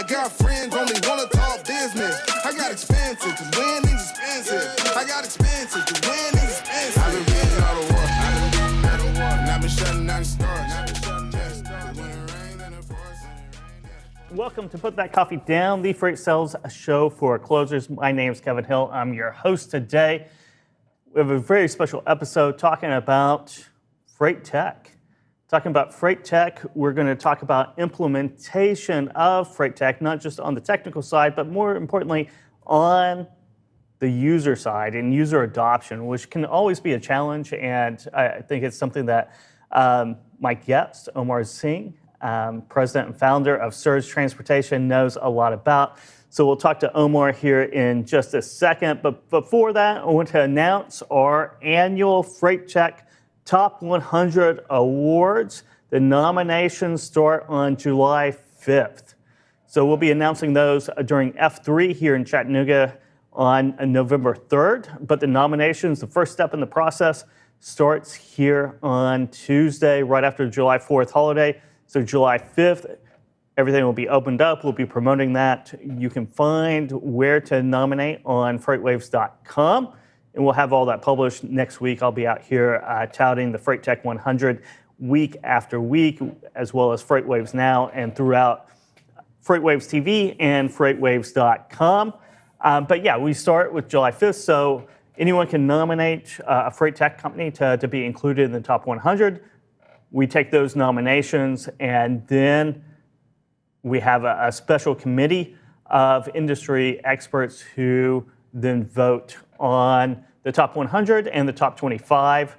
got friends only wanna talk business. I got expensive, cause winning's expensive. I got expensive, cause winning's expensive. I've been winning all the war. I've been beating all the war. And I've been shutting down the stars. Welcome to Put That Coffee Down, the Freight Sales Show for Closers. My name is Kevin Hill. I'm your host today. We have a very special episode talking about FreightTech. Talking about FreightTech, we're going to talk about implementation of FreightTech, not just on the technical side, but more importantly, on the user side and user adoption, which can always be a challenge. And I think it's something that my guest, Omar Singh, president and founder of Surge Transportation, knows a lot about. So we'll talk to Omar here in just a second. But before that, I want to announce our annual FreightTech Top 100 Awards. The nominations start on July 5th. So we'll be announcing those during F3 here in Chattanooga on November 3rd. But the nominations, the first step in the process, starts here on Tuesday, right after the July 4th holiday. So July 5th, everything will be opened up. We'll be promoting that. You can find where to nominate on freightwaves.com, and we'll have all that published next week. I'll be out here touting the FreightTech 100 week after week, as well as FreightWaves Now and throughout FreightWaves TV and freightwaves.com. But yeah, we start with July 5th, so anyone can nominate a FreightTech company to be included in the top 100. We take those nominations, and then we have a special committee of industry experts who then vote on the top 100, and the top 25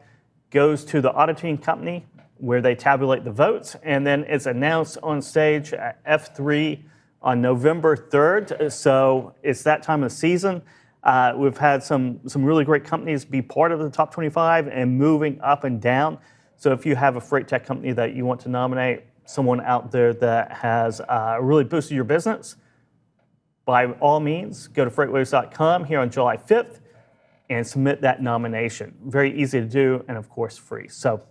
goes to the auditing company where they tabulate the votes, and then it's announced on stage at F3 on November 3rd. So it's that time of the season. We've had some really great companies be part of the top 25 and moving up and down. So if you have a FreightTech company that you want to nominate, someone out there that has really boosted your business, by all means, go to freightwaves.com here on July 5th and submit that nomination. Very easy to do and, of course, free. So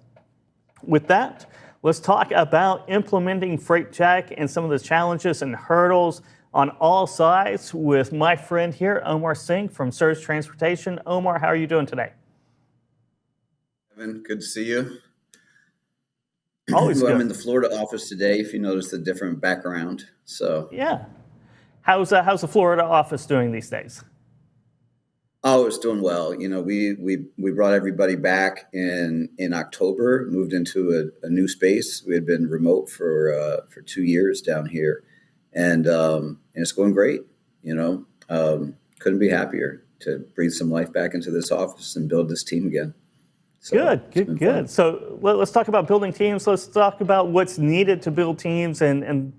with that, let's talk about implementing FreightTech and some of the challenges and hurdles on all sides with my friend here, Omar Singh from Surge Transportation. Omar, how are you doing today? Kevin, good to see you. Always good. I'm in the Florida office today, if you notice the different background. So yeah. How's the Florida office doing these days? Oh, it's doing well. You know, we brought everybody back in October, moved into a new space. We had been remote for 2 years down here, and it's going great. You know, couldn't be happier to breathe some life back into this office and build this team again. So Good. So let's talk about building teams. Let's talk about what's needed to build teams. And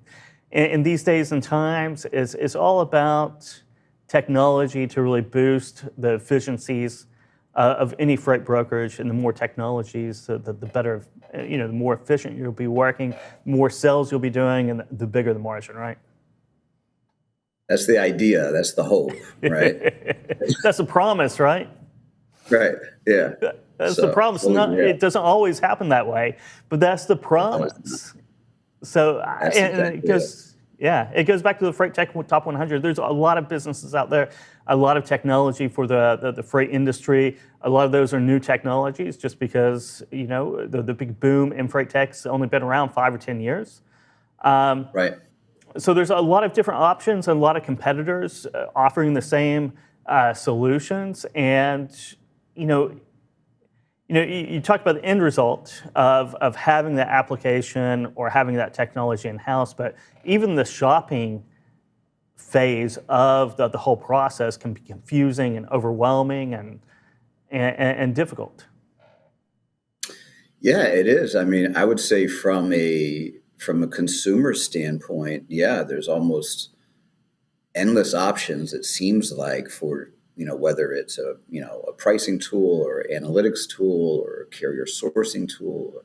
in these days and times, it's all about technology to really boost the efficiencies of any freight brokerage. And the more technologies, the better, the more efficient you'll be working, more sales you'll be doing, and the bigger the margin, right? That's the idea. That's the hope, right? That's the promise, right? Right. Yeah. That's the promise. It doesn't always happen that way, but that's the promise. So, it goes back to the FreightTech Top 100. There's a lot of businesses out there, a lot of technology for the freight industry. A lot of those are new technologies, just because the big boom in FreightTech's only been around 5 or 10 years. Right. So there's a lot of different options and a lot of competitors offering the same solutions, and you talk about the end result of having that application or having that technology in-house, but even the shopping phase of the whole process can be confusing and overwhelming and difficult. Yeah, it is. I mean, I would say from a consumer standpoint, yeah, there's almost endless options, it seems like, for whether it's a pricing tool or analytics tool or carrier sourcing tool,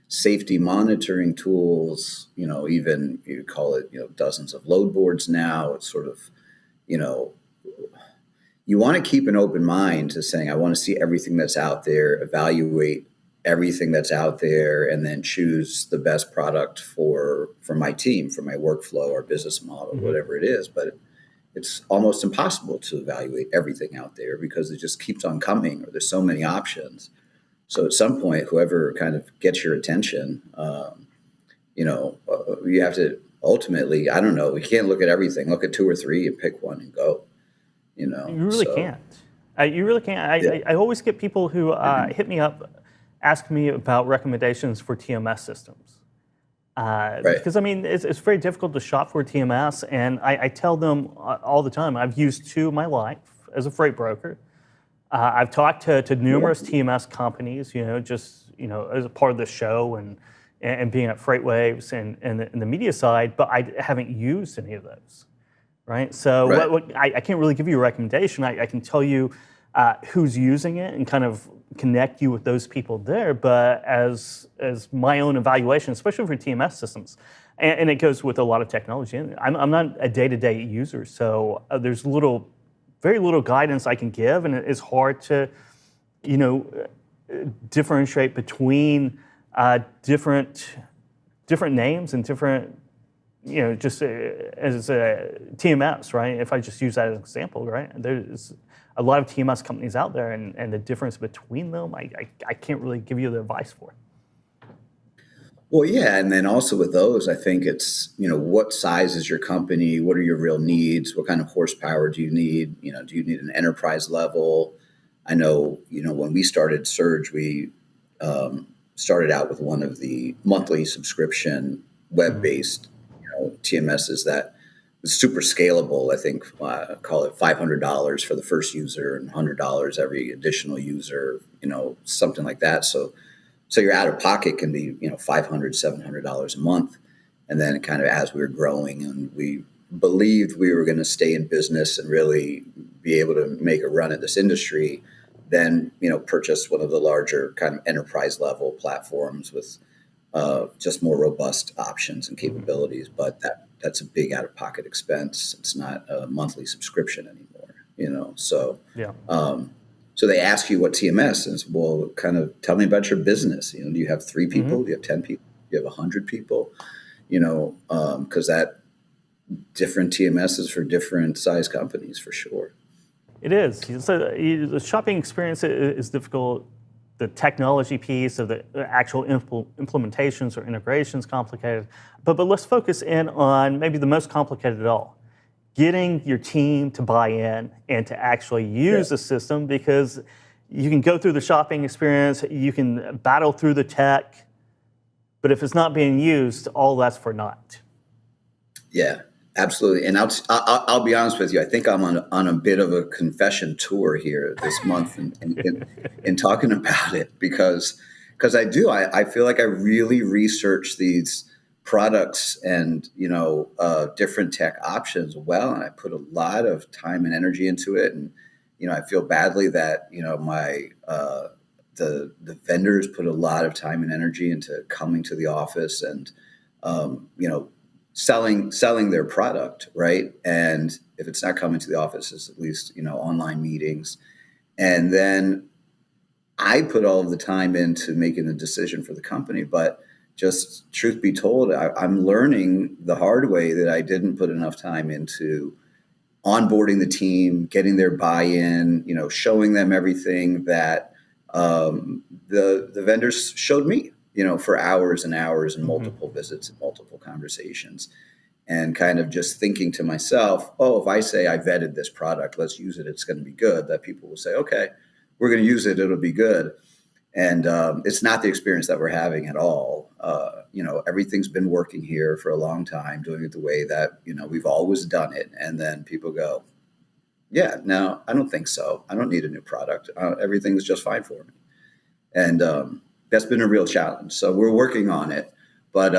safety monitoring tools, even you call it, dozens of load boards now. It's sort of, you want to keep an open mind to saying, I want to see everything that's out there, evaluate everything that's out there and then choose the best product for my team, for my workflow or business model, whatever it is. But it's almost impossible to evaluate everything out there because it just keeps on coming, or there's so many options. So at some point, whoever kind of gets your attention, you have to ultimately, I don't know, we can't look at everything. Look at 2 or 3 and pick one and go. You really can't. You really can't. I always get people who hit me up, ask me about recommendations for TMS systems. Because, I mean, it's very difficult to shop for TMS, and I tell them all the time, I've used 2 in my life as a freight broker. I've talked to numerous TMS companies, as a part of the show and being at FreightWaves and the media side, but I haven't used any of those, right? So I can't really give you a recommendation. I can tell you who's using it and kind of connect you with those people there, but as my own evaluation, especially for TMS systems, and it goes with a lot of technology. I'm not a day-to-day user, so there's very little guidance I can give, and it's hard to, differentiate between different names and different, just as a TMS, right? If I just use that as an example, right? There's a lot of TMS companies out there, and the difference between them, I can't really give you the advice for. Well, yeah, and then also with those, I think it's, what size is your company? What are your real needs? What kind of horsepower do you need? Do you need an enterprise level? I know, when we started Surge, we started out with one of the monthly subscription web-based TMSs that was super scalable. I think call it $500 for the first user and $100 every additional user, something like that. So your out of pocket can be, $500, $700 a month. And then kind of as we were growing and we believed we were going to stay in business and really be able to make a run at this industry, then, purchase one of the larger kind of enterprise level platforms with just more robust options and capabilities. But that's a big out of pocket expense. It's not a monthly subscription anymore, So, yeah. So they ask you what TMS is. Well, kind of tell me about your business. Do you have 3 people? Do you have 10 people? Do you have 100 people? Because that different TMSs for different size companies for sure. It is. So the shopping experience is difficult. The technology piece of the actual implementations or integrations complicated. But let's focus in on maybe the most complicated of all. Getting your team to buy in and to actually use the system, because you can go through the shopping experience, you can battle through the tech, but if it's not being used, all that's for naught. Yeah, absolutely. And I'll be honest with you. I think I'm on a bit of a confession tour here this month in talking about it because I do. I feel like I really researched these products and different tech options well, and I put a lot of time and energy into it, and I feel badly that my the vendors put a lot of time and energy into coming to the office and selling their product, right? And if it's not coming to the office, it's at least online meetings, and then I put all of the time into making the decision for the company, but just truth be told, I'm learning the hard way that I didn't put enough time into onboarding the team, getting their buy-in, showing them everything that the vendors showed me, for hours and hours and multiple visits and multiple conversations, and kind of just thinking to myself, if I say I vetted this product, let's use it, it's going to be good, that people will say, okay, we're going to use it, it'll be good. And it's not the experience that we're having at all. Everything's been working here for a long time, doing it the way that, we've always done it. And then people go, yeah, no, I don't think so. I don't need a new product. Everything's just fine for me. And that's been a real challenge. So we're working on it. But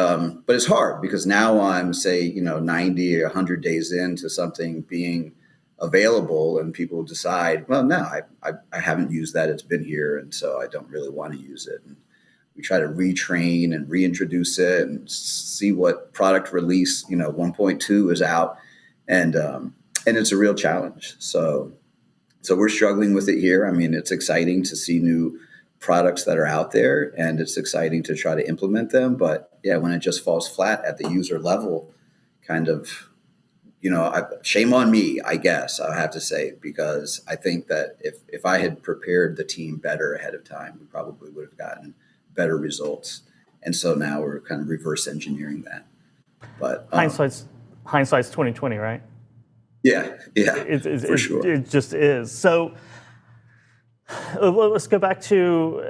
it's hard because now I'm, say, 90 or 100 days into something being available, and people decide, well, no, I haven't used that. It's been here, and so I don't really want to use it. And we try to retrain and reintroduce it and see what product release, 1.2 is out, and it's a real challenge. So we're struggling with it here. I mean, it's exciting to see new products that are out there, and it's exciting to try to implement them. But yeah, when it just falls flat at the user level, kind of, shame on me, I guess I have to say, because I think that if I had prepared the team better ahead of time, we probably would have gotten better results. And so now we're kind of reverse engineering that. But hindsight's 2020, right? Yeah, for sure. It just is. So let's go back to,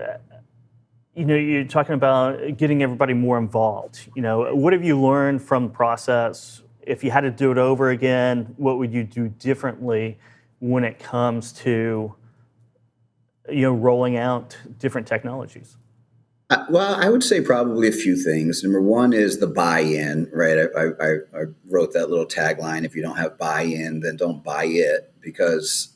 you're talking about getting everybody more involved. What have you learned from the process? If you had to do it over again, what would you do differently when it comes to, rolling out different technologies? Well, I would say probably a few things. Number one is the buy-in, right? I wrote that little tagline: if you don't have buy-in, then don't buy it. Because,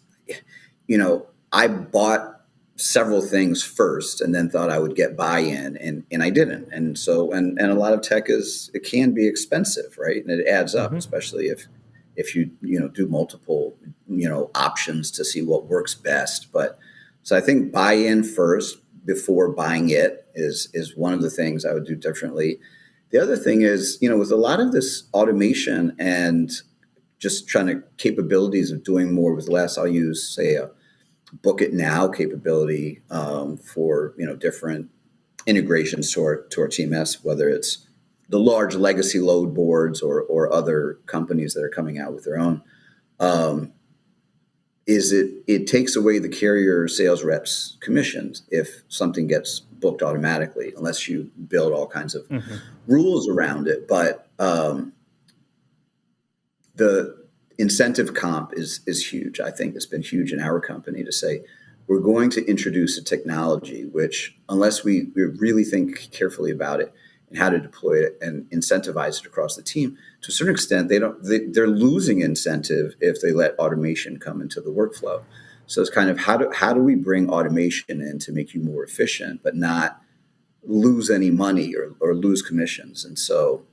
I bought several things first and then thought I would get buy-in, and I didn't. And so, and a lot of tech it can be expensive, right? And it adds up, especially if you do multiple, options to see what works best. But so I think buy-in first before buying it is one of the things I would do differently. The other thing is, with a lot of this automation and just trying to capabilities of doing more with less, I'll use, say, a book it now capability for, different integrations to our TMS, whether it's the large legacy load boards or other companies that are coming out with their own. It takes away the carrier sales reps' commissions if something gets booked automatically, unless you build all kinds of rules around it. But the incentive comp is huge. I think it's been huge in our company to say we're going to introduce a technology which, unless we really think carefully about it and how to deploy it and incentivize it across the team, to a certain extent, they're losing incentive if they let automation come into the workflow. So it's kind of how do we bring automation in to make you more efficient, but not lose any money or lose commissions. And so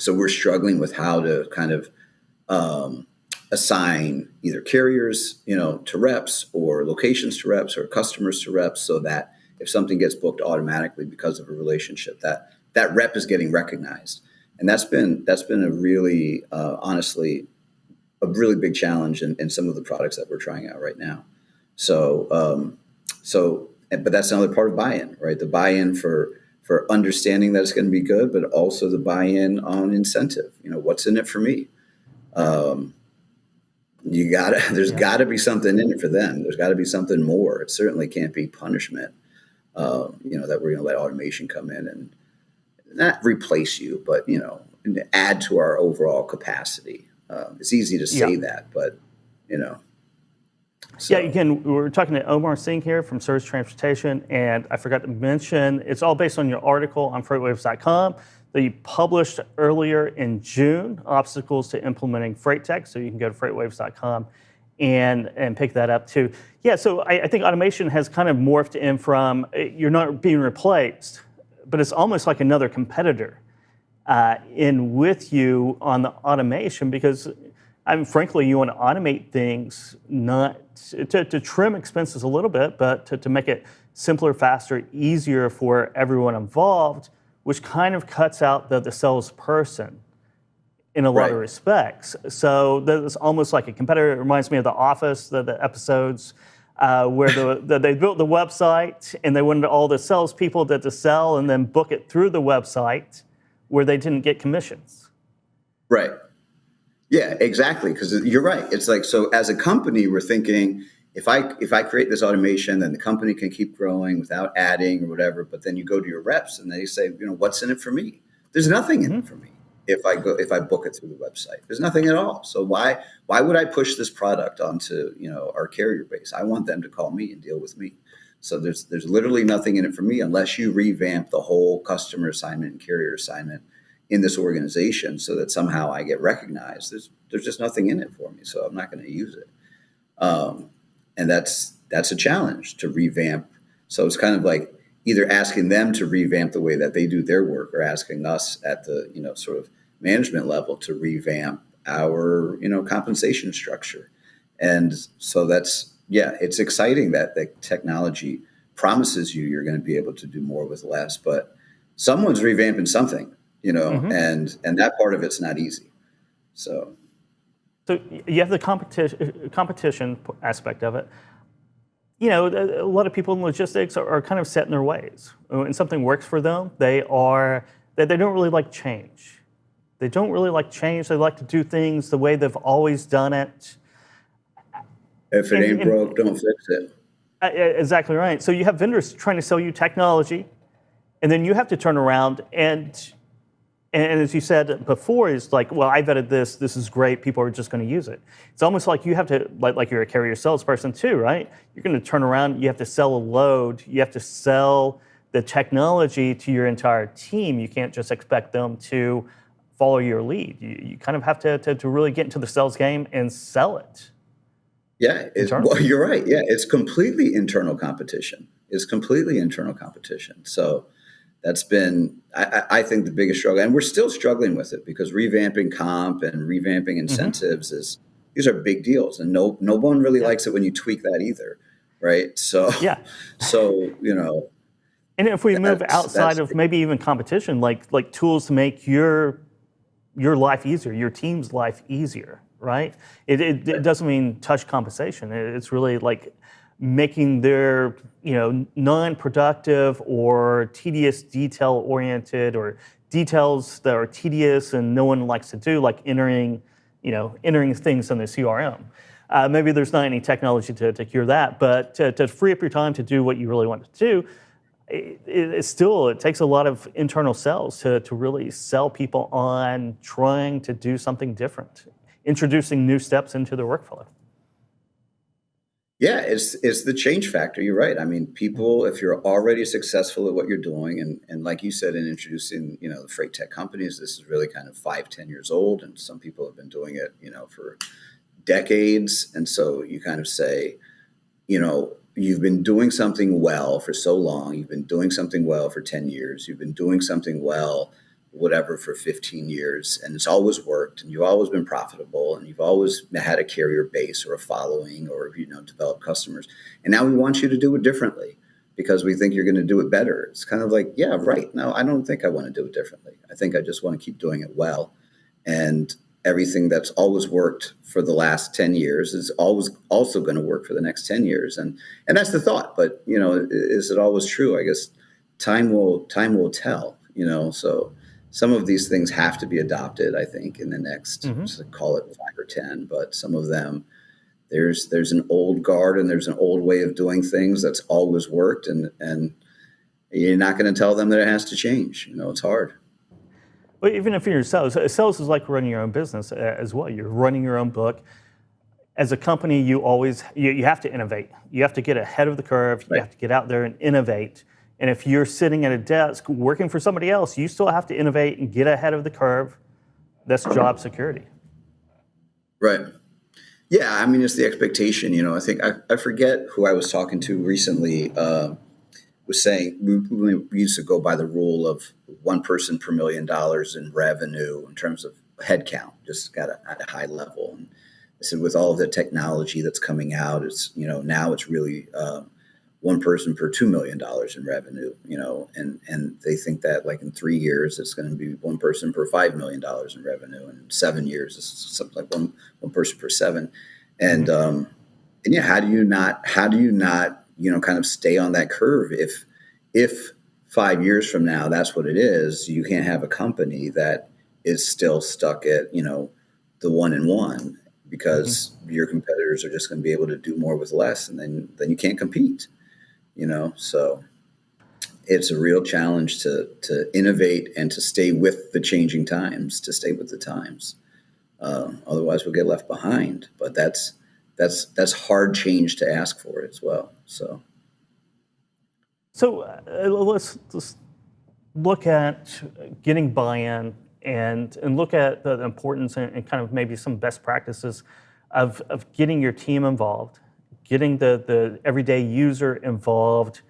we're struggling with how to kind of assign either carriers, to reps, or locations to reps, or customers to reps, so that if something gets booked automatically because of a relationship, that rep is getting recognized. And that's been a really, honestly, a really big challenge in some of the products that we're trying out right now. So, but that's another part of buy-in, right? The buy-in for understanding that it's going to be good, but also the buy-in on incentive. What's in it for me? There's gotta be something in it for them. There's gotta be something more. It certainly can't be punishment, that we're going to let automation come in and not replace you, but, add to our overall capacity. It's easy to say that, but, So. Yeah, again, we're talking to Omar Singh here from Service Transportation, and I forgot to mention, it's all based on your article on FreightWaves.com that you published earlier in June, Obstacles to Implementing FreightTech, so you can go to FreightWaves.com and pick that up too. Yeah, so I think automation has kind of morphed in from, you're not being replaced, but it's almost like another competitor in with you on the automation, because frankly, you want to automate things, not to trim expenses a little bit, but to make it simpler, faster, easier for everyone involved, which kind of cuts out the salesperson in a lot of respects. So it's almost like a competitor. It reminds me of The Office, the episodes where they built the website and they wanted all the salespeople to sell and then book it through the website where they didn't get commissions. Right. Yeah, exactly. Because you're right. It's like, so as a company, we're thinking, if I create this automation, then the company can keep growing without adding or whatever. But then you go to your reps and they say, what's in it for me? There's nothing in it for me if I book it through the website. There's nothing at all. So why would I push this product onto our carrier base? I want them to call me and deal with me. So there's literally nothing in it for me unless you revamp the whole customer assignment and carrier assignment in this organization so that somehow I get recognized. There's just nothing in it for me, so I'm not going to use it. And that's a challenge to revamp. So it's kind of like either asking them to revamp the way that they do their work, or asking us at the sort of management level to revamp our compensation structure. And so it's exciting that the technology promises you're going to be able to do more with less, but someone's revamping something, and that part of it's not easy. So you have the competition aspect of it. A lot of people in logistics are kind of set in their ways. When something works for them, they don't really like change. They don't really like change. They like to do things the way they've always done it. If it ain't broke, don't fix it. Exactly right. So you have vendors trying to sell you technology, and then you have to turn around and as you said before, it's like, well, I vetted this. This is great. People are just going to use it. It's almost like you have to, like you're a carrier salesperson too, right? You're going to turn around. You have to sell a load. You have to sell the technology to your entire team. You can't just expect them to follow your lead. You kind of have to really get into the sales game and sell it. Yeah, well, you're right. Yeah, it's completely internal competition. So that's been, I think, the biggest struggle. And we're still struggling with it because revamping comp and revamping incentives these are big deals. And no one really likes it when you tweak that either, right? So, And if we move outside of maybe even competition, like tools to make your life easier, your team's life easier, right? It doesn't mean touch compensation. It's really like making their non-productive or tedious detail-oriented or details that are tedious and no one likes to do, like entering things in the CRM. Maybe there's not any technology to cure that, but to free up your time to do what you really want to do, it takes a lot of internal sales to really sell people on trying to do something different, introducing new steps into their workflow. Yeah, it's the change factor. You're right. I mean, people, if you're already successful at what you're doing, and like you said, in introducing, the FreightTech companies, this is really kind of 5-10 years old, and some people have been doing it, for decades. And so you kind of say, you've been doing something well for so long. You've been doing something well for 10 years. You've been doing something well, whatever, for 15 years. And it's always worked. And you've always been profitable. And you've always had a carrier base or a following or, developed customers. And now we want you to do it differently because we think you're going to do it better. It's kind of like, yeah, right. No, I don't think I want to do it differently. I think I just want to keep doing it well. And everything that's always worked for the last 10 years is always also going to work for the next 10 years. And that's the thought. But, is it always true? I guess time will tell, so some of these things have to be adopted, I think, in the next, call it 5 or 10. But some of them, there's an old guard and there's an old way of doing things that's always worked. And you're not going to tell them that it has to change. It's hard. Well, even if you're sales is like running your own business as well. You're running your own book. As a company, you have to innovate. You have to get ahead of the curve. You have to get out there and innovate. And if you're sitting at a desk working for somebody else, you still have to innovate and get ahead of the curve. That's job security. Right. Yeah, I mean, it's the expectation. I think I forget who I was talking to recently. Was saying we used to go by the rule of one person per $1 million in revenue in terms of headcount, just at a high level. And I said, with all of the technology that's coming out, it's now it's really one person per $2 million in revenue. And they think that like in 3 years it's going to be one person per $5 million in revenue, and in 7 years it's something like one person per 7. And yeah, how do you not kind of stay on that curve? If 5 years from now, that's what it is, you can't have a company that is still stuck at, the 1 and 1 because your competitors are just going to be able to do more with less. And then you can't compete, so it's a real challenge to innovate and to stay with the changing times, Otherwise we'll get left behind, but that's hard change to ask for as well. So let's look at getting buy-in and look at the importance and kind of maybe some best practices of getting your team involved, getting the everyday user involved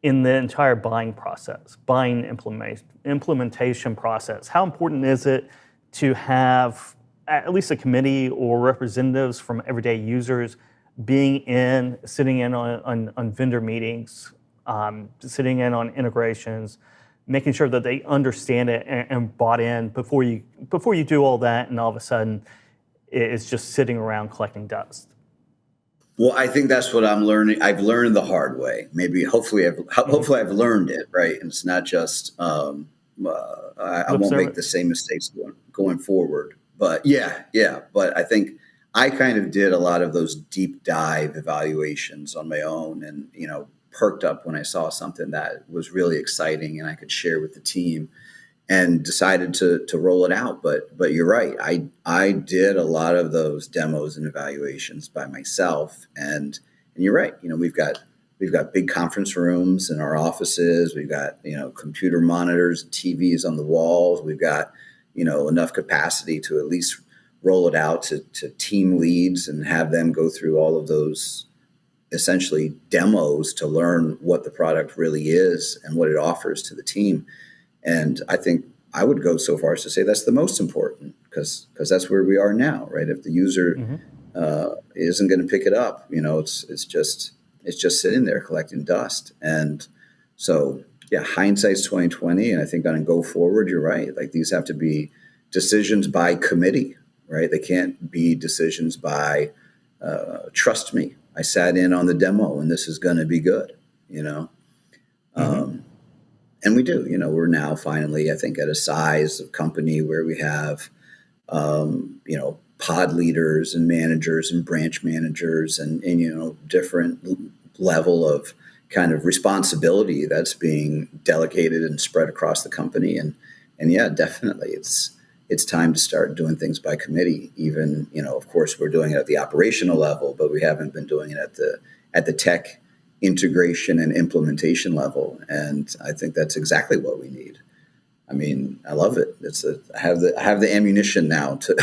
in the entire buying process, buying implementation process. How important is it to have at least a committee or representatives from everyday users sitting in on vendor meetings sitting in on integrations, making sure that they understand it and bought in before you do all that, and all of a sudden it's just sitting around collecting dust. Well, I think that's what I'm learning. I've learned the hard way. Hopefully I've learned it, right? And it's not just I won't make the same mistakes going forward. But yeah. But I think I kind of did a lot of those deep dive evaluations on my own, and perked up when I saw something that was really exciting and I could share with the team, and decided to roll it out. But you're right. I did a lot of those demos and evaluations by myself, and you're right. We've got big conference rooms in our offices. We've got computer monitors, TVs on the walls. We've got enough capacity to at least roll it out to team leads and have them go through all of those essentially demos to learn what the product really is and what it offers to the team. And I think I would go so far as to say that's the most important, because that's where we are now, right? If the user isn't going to pick it up, it's just sitting there collecting dust. And so, yeah, hindsight's 2020. And I think on a go forward, you're right. Like, these have to be decisions by committee, right? They can't be decisions by trust me. I sat in on the demo and this is going to be good, And we do, we're now finally, I think, at a size of company where we have, pod leaders and managers and branch managers and different level of kind of responsibility that's being delegated and spread across the company. And yeah, definitely it's time to start doing things by committee. Even, of course, we're doing it at the operational level, but we haven't been doing it at the tech integration and implementation level. And I think that's exactly what we need. I mean, I love it. I have the ammunition now to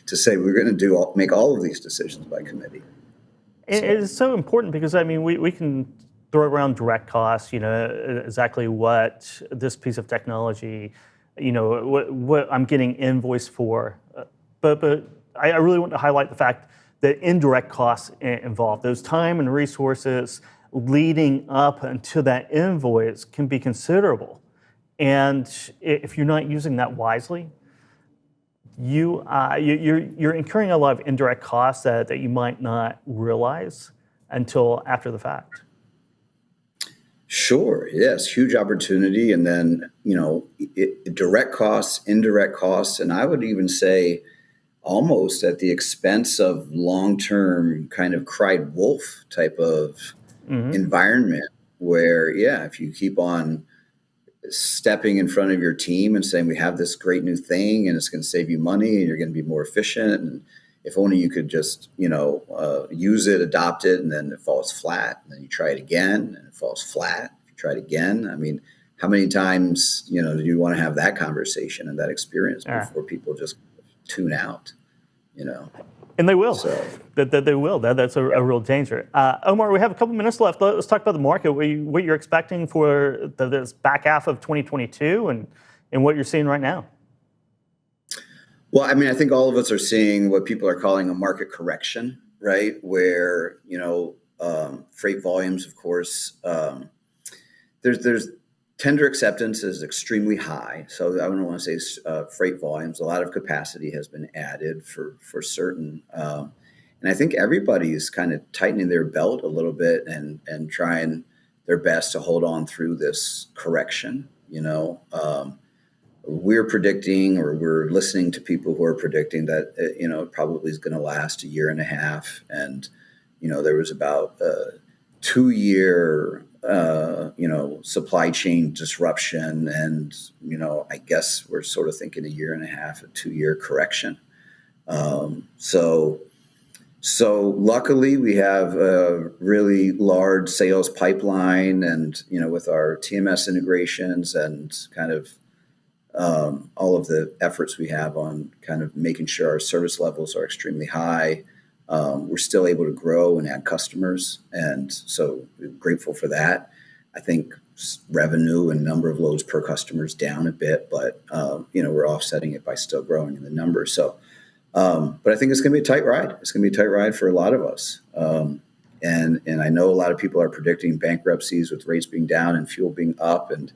say we're going to make all of these decisions by committee. It is so important because, I mean, we can throw around direct costs, exactly what this piece of technology, what I'm getting invoiced for. But I really want to highlight the fact that indirect costs involved, those time and resources leading up until that invoice can be considerable. And if you're not using that wisely, you're incurring a lot of indirect costs that you might not realize until after the fact. Sure. Yes. Huge opportunity. And then, direct costs, indirect costs, and I would even say almost at the expense of long-term kind of cried wolf type of environment where, if you keep on stepping in front of your team and saying, we have this great new thing and it's going to save you money and you're going to be more efficient. And if only you could just, use it, adopt it, and then it falls flat. And then you try it again and it falls flat. If you try it again, I mean, how many times, do you want to have that conversation and that experience before people just tune out, And they will. So, they will. That's a real danger. Omar, we have a couple minutes left. Let's talk about the market. What you're expecting for this back half of 2022 and what you're seeing right now. Well, I mean, I think all of us are seeing what people are calling a market correction, right? Where, freight volumes, of course, there's tender acceptance is extremely high. So I don't want to say freight volumes. A lot of capacity has been added for certain. And I think everybody's kind of tightening their belt a little bit and trying their best to hold on through this correction. We're predicting, or we're listening to people who are predicting that, it probably is going to last a year and a half. And, there was about a 2-year supply chain disruption. And, I guess we're sort of thinking a year and a half, a 2-year correction. So luckily we have a really large sales pipeline and, with our TMS integrations and kind of all of the efforts we have on kind of making sure our service levels are extremely high. We're still able to grow and add customers. And so we're grateful for that. I think revenue and number of loads per customer is down a bit, but, we're offsetting it by still growing in the numbers. So, but I think it's going to be a tight ride. It's going to be a tight ride for a lot of us. And I know a lot of people are predicting bankruptcies with rates being down and fuel being up. And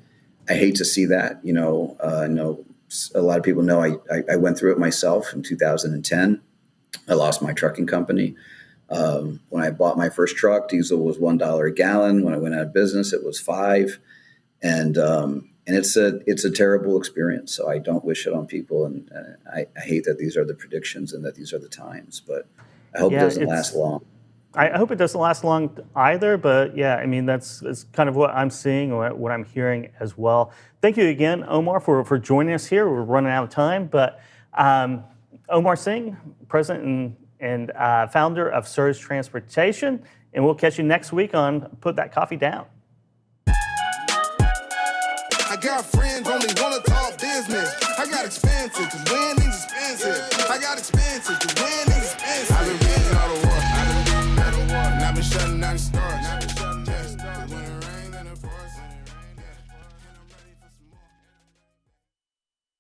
I hate to see that. I know a lot of people know I went through it myself in 2010. I lost my trucking company. When I bought my first truck, diesel was $1 a gallon. When I went out of business, it was $5. And it's a terrible experience. So I don't wish it on people. And I hate that these are the predictions and that these are the times. But I hope it doesn't last long. I hope it doesn't last long either, but yeah, I mean, that's kind of what I'm seeing or what I'm hearing as well. Thank you again, Omar, for joining us here. We're running out of time, but Omar Singh, president and founder of Surge Transportation, and we'll catch you next week on Put That Coffee Down. I got friends only wanna talk business. I got expensive, cause winning's expensive. I got expensive, cause winning's expensive. I've been winning all the war. I've been shutting down the stars.